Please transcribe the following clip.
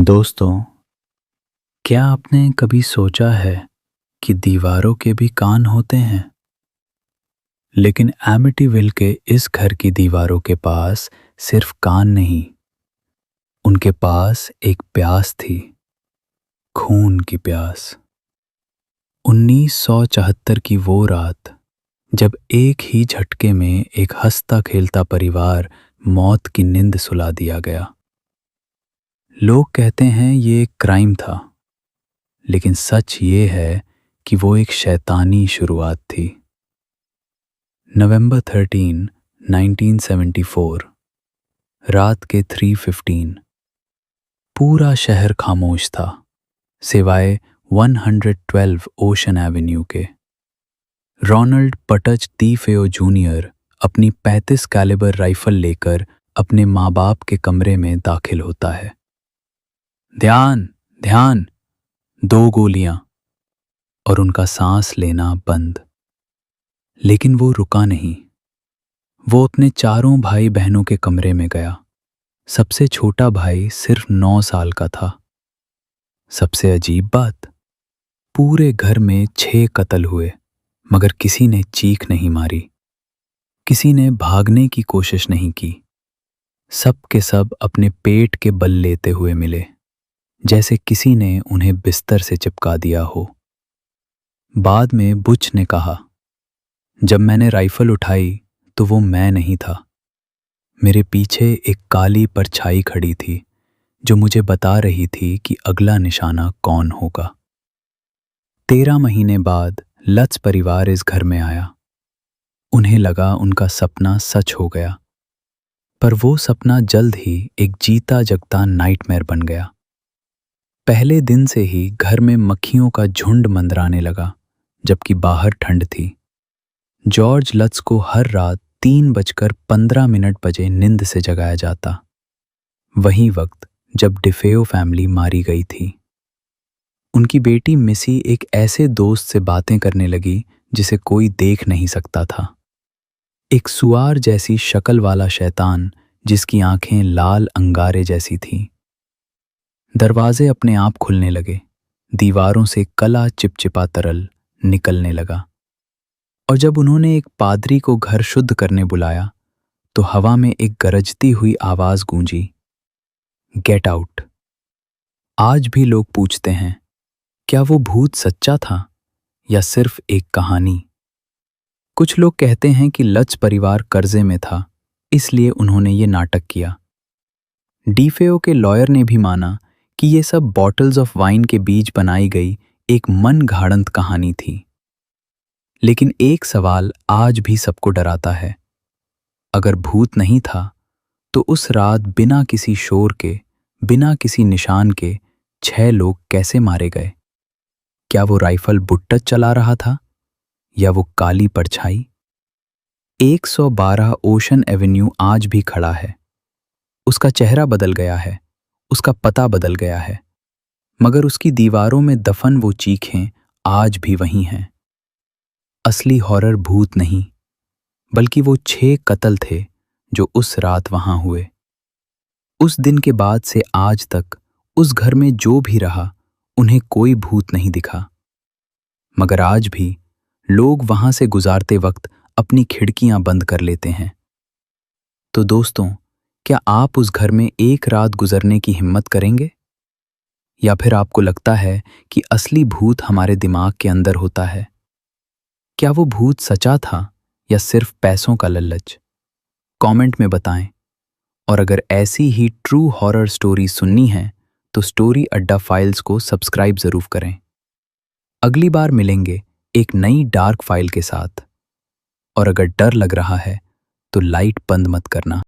दोस्तों, क्या आपने कभी सोचा है कि दीवारों के भी कान होते हैं? लेकिन एमिटीविल के इस घर की दीवारों के पास सिर्फ कान नहीं, उनके पास एक प्यास थी, खून की प्यास। 1974 की वो रात, जब एक ही झटके में एक हंसता खेलता परिवार मौत की नींद सुला दिया गया। लोग कहते हैं ये एक क्राइम था, लेकिन सच ये है कि वो एक शैतानी शुरुआत थी। नवंबर 13, 1974, रात के 3:15। पूरा शहर खामोश था, सिवाय 112 ओशन एवेन्यू के। रोनाल्ड पटच डीफेओ जूनियर अपनी 35 कैलिबर राइफल लेकर अपने माँ बाप के कमरे में दाखिल होता है। ध्यान, ध्यान, 2 गोलियां, और उनका सांस लेना बंद। लेकिन वो रुका नहीं। वो अपने चारों भाई बहनों के कमरे में गया। सबसे छोटा भाई सिर्फ 9 साल का था। सबसे अजीब बात, पूरे घर में 6 कत्ल हुए, मगर किसी ने चीख नहीं मारी, किसी ने भागने की कोशिश नहीं की। सब के सब अपने पेट के बल लेते हुए मिले, जैसे किसी ने उन्हें बिस्तर से चिपका दिया हो। बाद में बुच ने कहा, जब मैंने राइफल उठाई तो वो मैं नहीं था। मेरे पीछे एक काली परछाई खड़ी थी जो मुझे बता रही थी कि अगला निशाना कौन होगा। 13 महीने बाद लत्स परिवार इस घर में आया। उन्हें लगा उनका सपना सच हो गया, पर वो सपना जल्द ही एक जीता जगता नाइटमेयर बन गया। पहले दिन से ही घर में मक्खियों का झुंड मंडराने लगा, जबकि बाहर ठंड थी। जॉर्ज लत्स को हर रात 3:15 बजे नींद से जगाया जाता, वही वक्त जब डिफेओ फैमिली मारी गई थी। उनकी बेटी मिसी एक ऐसे दोस्त से बातें करने लगी जिसे कोई देख नहीं सकता था। एक सुआर जैसी शक्ल वाला शैतान जिसकी आंखें लाल अंगारे जैसी थीं। दरवाजे अपने आप खुलने लगे, दीवारों से कला चिपचिपा तरल निकलने लगा। और जब उन्होंने एक पादरी को घर शुद्ध करने बुलाया, तो हवा में एक गरजती हुई आवाज गूंजी, गेट आउट। आज भी लोग पूछते हैं, क्या वो भूत सच्चा था या सिर्फ एक कहानी? कुछ लोग कहते हैं कि लत्स परिवार कर्जे में था, इसलिए उन्होंने ये नाटक किया। डीफेओ के लॉयर ने भी माना कि ये सब बॉटल्स ऑफ वाइन के बीच बनाई गई एक मन घाड़ंत कहानी थी। लेकिन एक सवाल आज भी सबको डराता है, अगर भूत नहीं था तो उस रात बिना किसी शोर के, बिना किसी निशान के 6 लोग कैसे मारे गए? क्या वो राइफल बुट्टच चला रहा था या वो काली परछाई? 112 ओशन एवेन्यू आज भी खड़ा है। उसका चेहरा बदल गया है, उसका पता बदल गया है, मगर उसकी दीवारों में दफन वो चीखें आज भी वही हैं। असली हॉरर भूत नहीं, बल्कि वो 6 कत्ल थे जो उस रात वहां हुए। उस दिन के बाद से आज तक उस घर में जो भी रहा, उन्हें कोई भूत नहीं दिखा, मगर आज भी लोग वहां से गुजारते वक्त अपनी खिड़कियां बंद कर लेते हैं। तो दोस्तों, क्या आप उस घर में एक रात गुजरने की हिम्मत करेंगे? या फिर आपको लगता है कि असली भूत हमारे दिमाग के अंदर होता है? क्या वो भूत सच्चा था या सिर्फ पैसों का ललच? कमेंट में बताएं। और अगर ऐसी ही ट्रू हॉरर स्टोरी सुननी है तो स्टोरी अड्डा फाइल्स को सब्सक्राइब जरूर करें। अगली बार मिलेंगे एक नई डार्क फाइल के साथ। और अगर डर लग रहा है तो लाइट बंद मत करना।